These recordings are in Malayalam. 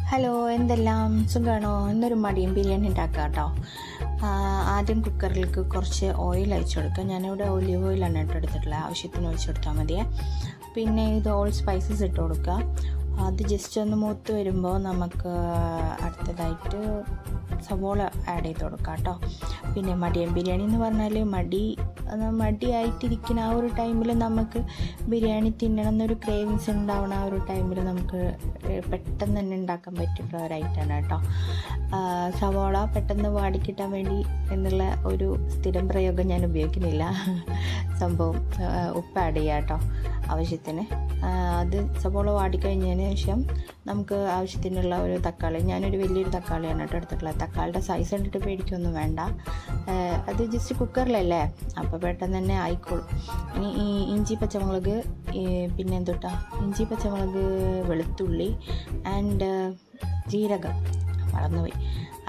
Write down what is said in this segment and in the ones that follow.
ഹലോ, എന്തെല്ലാം സുഖമാണോ? ഇന്നൊരു മടിയും ബിരിയാണി ഉണ്ടാക്കുക കേട്ടോ. ആദ്യം കുക്കറിലേക്ക് കുറച്ച് ഓയിൽ ഒഴിച്ചു കൊടുക്കുക. ഞാനിവിടെ ഒലിവ് ഓയിലാണ് എടുത്തിട്ടുള്ളത്. ആവശ്യത്തിന് ഒഴിച്ചു കൊടുത്താൽ മതിയേ. പിന്നെ ഇത് ഓൾ സ്പൈസസ് ഇട്ട് കൊടുക്കുക. അത് ജസ്റ്റ് ഒന്ന് മൂത്ത് വരുമ്പോൾ നമുക്ക് അടുത്തതായിട്ട് സവോള ആഡ് ചെയ്ത് കൊടുക്കാം കേട്ടോ. പിന്നെ മടിയൻ ബിരിയാണി എന്ന് പറഞ്ഞാൽ മടിയായിട്ടിരിക്കുന്ന ആ ഒരു ടൈമിൽ നമുക്ക് ബിരിയാണി തിന്നണം എന്നൊരു ക്രേവിങ്സ് ഉണ്ടാവുന്ന ആ ഒരു ടൈമിൽ നമുക്ക് പെട്ടെന്ന് തന്നെ ഉണ്ടാക്കാൻ പറ്റിയിട്ടുള്ള ഒരു ഐറ്റമാണ് കേട്ടോ. സവോള പെട്ടെന്ന് വാടിക്കിട്ടാൻ വേണ്ടി എന്നുള്ള ഒരു സ്ഥിരം പ്രയോഗം ഞാൻ ഉപയോഗിക്കുന്നില്ല. സംഭവം ഉപ്പ് ആഡ് ചെയ്യാം കേട്ടോ ആവശ്യത്തിന്. അത് സവോള വാടിക്കഴിഞ്ഞതിന് ശേഷം നമുക്ക് ആവശ്യത്തിനുള്ള ഒരു തക്കാളി, ഞാനൊരു വലിയൊരു തക്കാളിയാണ് കേട്ടോ എടുത്തിട്ടുള്ളത്. തക്കാളിയുടെ സൈസ് കണ്ടിട്ട് പേടിക്കൊന്നും വേണ്ട, അത് ജസ്റ്റ് കുക്കറിലല്ലേ അപ്പോൾ പെട്ടെന്ന് തന്നെ ആയിക്കോളും. ഇനി ഈ ഇഞ്ചി പച്ചമുളക്, പിന്നെ എന്തുട്ടാ ഇഞ്ചി പച്ചമുളക്, വെളുത്തുള്ളി ആൻഡ് ജീരകം മറന്നുപോയി,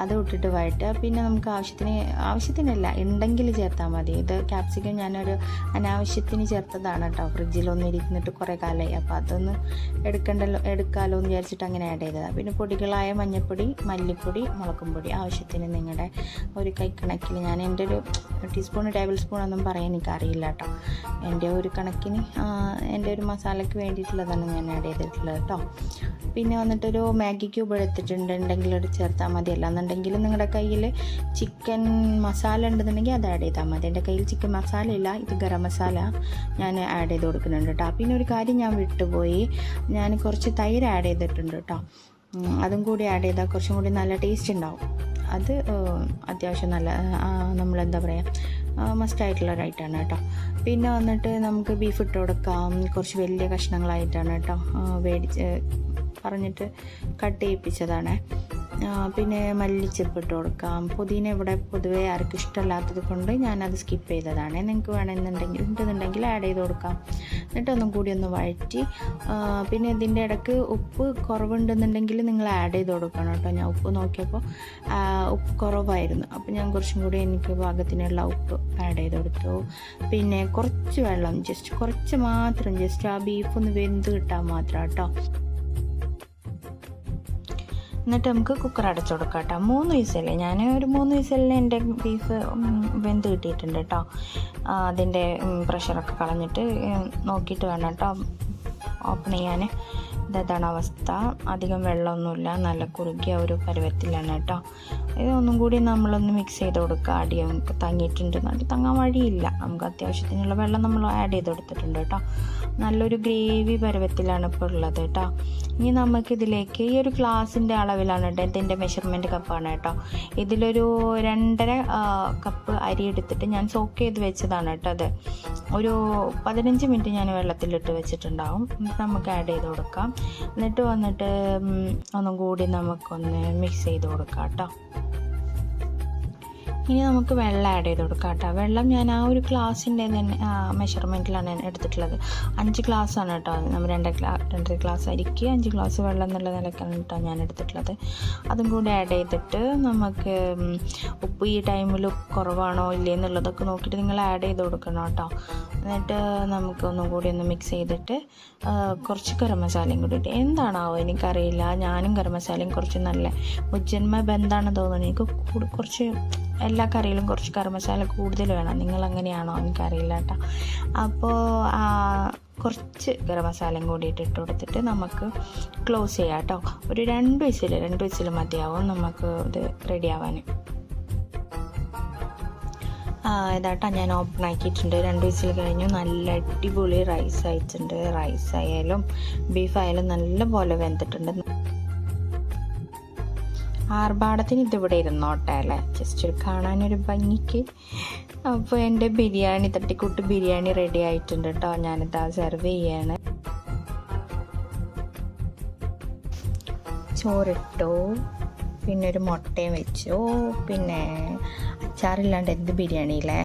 അത് ഇട്ടിട്ട് വഴറ്റുക. പിന്നെ നമുക്ക് ആവശ്യത്തിനല്ല ഉണ്ടെങ്കിൽ ചേർത്താൽ മതി. ഇത് ക്യാപ്സിക്കം ഞാനൊരു അനാവശ്യത്തിന് ചേർത്തതാണ് കേട്ടോ. ഫ്രിഡ്ജിലൊന്നും ഇരിക്കുന്നിട്ട് കുറേ കാലമായി, അപ്പോൾ അതൊന്ന് എടുക്കാമല്ലോ എന്ന് വിചാരിച്ചിട്ട് അങ്ങനെ ആഡ് ചെയ്തതാണ്. പിന്നെ പൊടികളായ മഞ്ഞൾപ്പൊടി, മല്ലിപ്പൊടി, മുളകും പൊടി ആവശ്യത്തിന് നിങ്ങളുടെ ഒരു കൈക്കണക്കിൽ. ഞാൻ എൻ്റെ ഒരു ടീസ്പൂൺ ടേബിൾ സ്പൂൺ ഒന്നും പറയാൻ എനിക്കറിയില്ല കേട്ടോ. എൻ്റെ ഒരു കണക്കിന് എൻ്റെ ഒരു മസാലയ്ക്ക് വേണ്ടിയിട്ടുള്ളതാണ് ഞാൻ ആഡ് ചെയ്തിട്ടുള്ളത് കേട്ടോ. പിന്നെ വന്നിട്ടൊരു മാഗി ക്യൂബ് എടുത്തിട്ടുണ്ടെങ്കിൽ അത് ചേർത്താൽ മതി. അല്ലാന്നുണ്ടെങ്കിൽ നിങ്ങളുടെ കയ്യിൽ ചിക്കൻ മസാല ഉണ്ടെന്നുണ്ടെങ്കിൽ അത് ആഡ് ചെയ്താൽ മതി. എൻ്റെ കയ്യിൽ ചിക്കൻ മസാല ഇല്ല, ഇത് ഗരം മസാല ഞാൻ ആഡ് ചെയ്ത് കൊടുക്കുന്നുണ്ട് കേട്ടോ. പിന്നെ ഒരു കാര്യം ഞാൻ വിട്ടുപോയി, ഞാൻ കുറച്ച് തൈര് ആഡ് ചെയ്തിട്ടുണ്ട് കേട്ടോ. അതും കൂടി ആഡ് ചെയ്താൽ കുറച്ചും കൂടി നല്ല ടേസ്റ്റ് ഉണ്ടാവും. അത് അത്യാവശ്യം നല്ല നമ്മളെന്താ പറയുക മസ്റ്റായിട്ടുള്ള ഒരൈറ്റാണ് കേട്ടോ. പിന്നെ വന്നിട്ട് നമുക്ക് ബീഫ് ഇട്ട് കൊടുക്കാം. കുറച്ച് വലിയ കഷ്ണങ്ങളായിട്ടാണ് കേട്ടോ പറഞ്ഞിട്ട് കട്ട് ചെയ്യിപ്പിച്ചതാണ്. പിന്നെ മല്ലിച്ചപ്പ് ഇട്ട് കൊടുക്കാം. പുതിന ഇവിടെ പൊതുവേ ആർക്കും ഇഷ്ടമല്ലാത്തത് കൊണ്ട് ഞാനത് സ്കിപ്പ് ചെയ്തതാണ്. നിങ്ങൾക്ക് ഉണ്ടെന്നുണ്ടെങ്കിൽ ആഡ് ചെയ്ത് കൊടുക്കാം. എന്നിട്ട് ഒന്നും കൂടി ഒന്ന് വഴറ്റി, പിന്നെ ഇതിൻ്റെ ഇടയ്ക്ക് ഉപ്പ് കുറവുണ്ടെന്നുണ്ടെങ്കിൽ നിങ്ങൾ ആഡ് ചെയ്ത് കൊടുക്കണം കേട്ടോ. ഞാൻ ഉപ്പ് നോക്കിയപ്പോൾ ഉപ്പ് കുറവായിരുന്നു, അപ്പോൾ ഞാൻ കുറച്ചും കൂടി എനിക്ക് പാകത്തിനുള്ള ഉപ്പ് ആഡ് ചെയ്ത് കൊടുത്തു. പിന്നെ കുറച്ച് വെള്ളം, കുറച്ച് മാത്രം, ജസ്റ്റ് ആ ബീഫ് ഒന്ന് വെന്ത് കിട്ടാൻ മാത്രം കേട്ടോ. എന്നിട്ട് നമുക്ക് കുക്കർ അടച്ചു കൊടുക്കാം കേട്ടോ. 3 വിസിൽ, ഞാൻ ഒരു 3 വിസിലിന് എൻ്റെ ബീഫ് വെന്ത് കിട്ടിയിട്ടുണ്ട് കേട്ടോ. അതിൻ്റെ പ്രഷറൊക്കെ കളഞ്ഞിട്ട് നോക്കിയിട്ട് വേണം കേട്ടോ ഓപ്പൺ ചെയ്യാൻ. ഇതാണ് അവസ്ഥ. അധികം വെള്ളമൊന്നുമില്ല, നല്ല കുറുകിയ ഒരു പരുവത്തിലാണ് കേട്ടോ. ഇതൊന്നും കൂടി നമ്മളൊന്ന് മിക്സ് ചെയ്ത് കൊടുക്കുക. അടി നമുക്ക് തങ്ങിയിട്ടുണ്ട്, തങ്ങാൻ വഴിയില്ല. നമുക്ക് അത്യാവശ്യത്തിനുള്ള വെള്ളം നമ്മൾ ആഡ് ചെയ്ത് കൊടുത്തിട്ടുണ്ട് കേട്ടോ. നല്ലൊരു ഗ്രേവി പരുവത്തിലാണ് ഇപ്പോൾ ഉള്ളത് കേട്ടോ. ഇനി നമുക്കിതിലേക്ക് ഈ ഒരു ഗ്ലാസിൻ്റെ അളവിലാണ് കേട്ടോ, ഇതിൻ്റെ മെഷർമെൻറ്റ് കപ്പാണ് കേട്ടോ. ഇതിലൊരു 2.5 കപ്പ് അരി എടുത്തിട്ട് ഞാൻ സോക്ക് ചെയ്ത് വെച്ചതാണ് കേട്ടോ. അത് ഒരു 15 മിനിറ്റ് ഞാൻ വെള്ളത്തിലിട്ട് വെച്ചിട്ടുണ്ടാവും. നമുക്ക് ആഡ് ചെയ്ത് കൊടുക്കാം. എന്നിട്ട് വന്നിട്ട് ഒന്നും കൂടി നമുക്കൊന്ന് മിക്സ് ചെയ്ത് കൊടുക്കാം കേട്ടോ. ഇനി നമുക്ക് വെള്ളം ആഡ് ചെയ്ത് കൊടുക്കാം കേട്ടോ. വെള്ളം ഞാൻ ആ ഒരു ഗ്ലാസിൻ്റെ തന്നെ മെഷർമെൻറ്റിലാണ് എടുത്തിട്ടുള്ളത്. 5 ഗ്ലാസ്സാണ് കേട്ടോ. നമ്മൾ 2 ഗ്ലാസ് അരിക്ക് 5 ഗ്ലാസ് വെള്ളം എന്നുള്ള നിലയ്ക്കാണ് കേട്ടോ ഞാൻ എടുത്തിട്ടുള്ളത്. അതും കൂടി ആഡ് ചെയ്തിട്ട് നമുക്ക് ഉപ്പ് ഈ ടൈമിൽ കുറവാണോ ഇല്ലേ എന്നുള്ളതൊക്കെ നോക്കിയിട്ട് നിങ്ങൾ ആഡ് ചെയ്ത് കൊടുക്കണം കേട്ടോ. എന്നിട്ട് നമുക്കൊന്നും കൂടി ഒന്ന് മിക്സ് ചെയ്തിട്ട് കുറച്ച് ഗരം മസാലയും കൂടി ഇട്ട്, എന്താണാവോ എനിക്കറിയില്ല, ഞാനും ഗരം മസാലയും കുറച്ച് നല്ല ഉജ്ജന്മ ബന്ധാണ് തോന്നുന്നത്. എനിക്ക് കുറച്ച് എല്ലാ കറിയിലും കുറച്ച് ഗരം മസാല കൂടുതൽ വേണം. നിങ്ങളങ്ങനെയാണോ എനിക്കറിയില്ല കേട്ടോ. അപ്പോൾ കുറച്ച് ഗരം മസാലയും കൂടി ഇട്ട് കൊടുത്തിട്ട് നമുക്ക് ക്ലോസ് ചെയ്യാം കേട്ടോ. ഒരു 2 വിസിൽ മതിയാവും നമുക്ക് ഇത് റെഡി ആവാൻ. ഇതാട്ടോ ഞാൻ ഓപ്പൺ ആക്കിയിട്ടുണ്ട്. 2 വിസിൽ കഴിഞ്ഞു. നല്ല അടിപൊളി റൈസ് ആയിട്ടുണ്ട്. റൈസ് ആയാലും ബീഫായാലും നല്ല പോലെ വെന്തിട്ടുണ്ട്. ആർഭാടത്തിന് ഇതിവിടെ ഇരുന്നോട്ടെ അല്ലേ, ജസ്റ്റ് കാണാനൊരു ഭംഗിക്ക്. അപ്പോൾ എൻ്റെ ബിരിയാണി, തട്ടിക്കൂട്ട് ബിരിയാണി റെഡി ആയിട്ടുണ്ട് കേട്ടോ. ഞാനിതാ സെർവ് ചെയ്യാണ്. ചോറിട്ടു, പിന്നെ ഒരു മുട്ടയും വെച്ചു, പിന്നെ അച്ചാറില്ലാണ്ട് എന്ത് ബിരിയാണിയില്ലേ.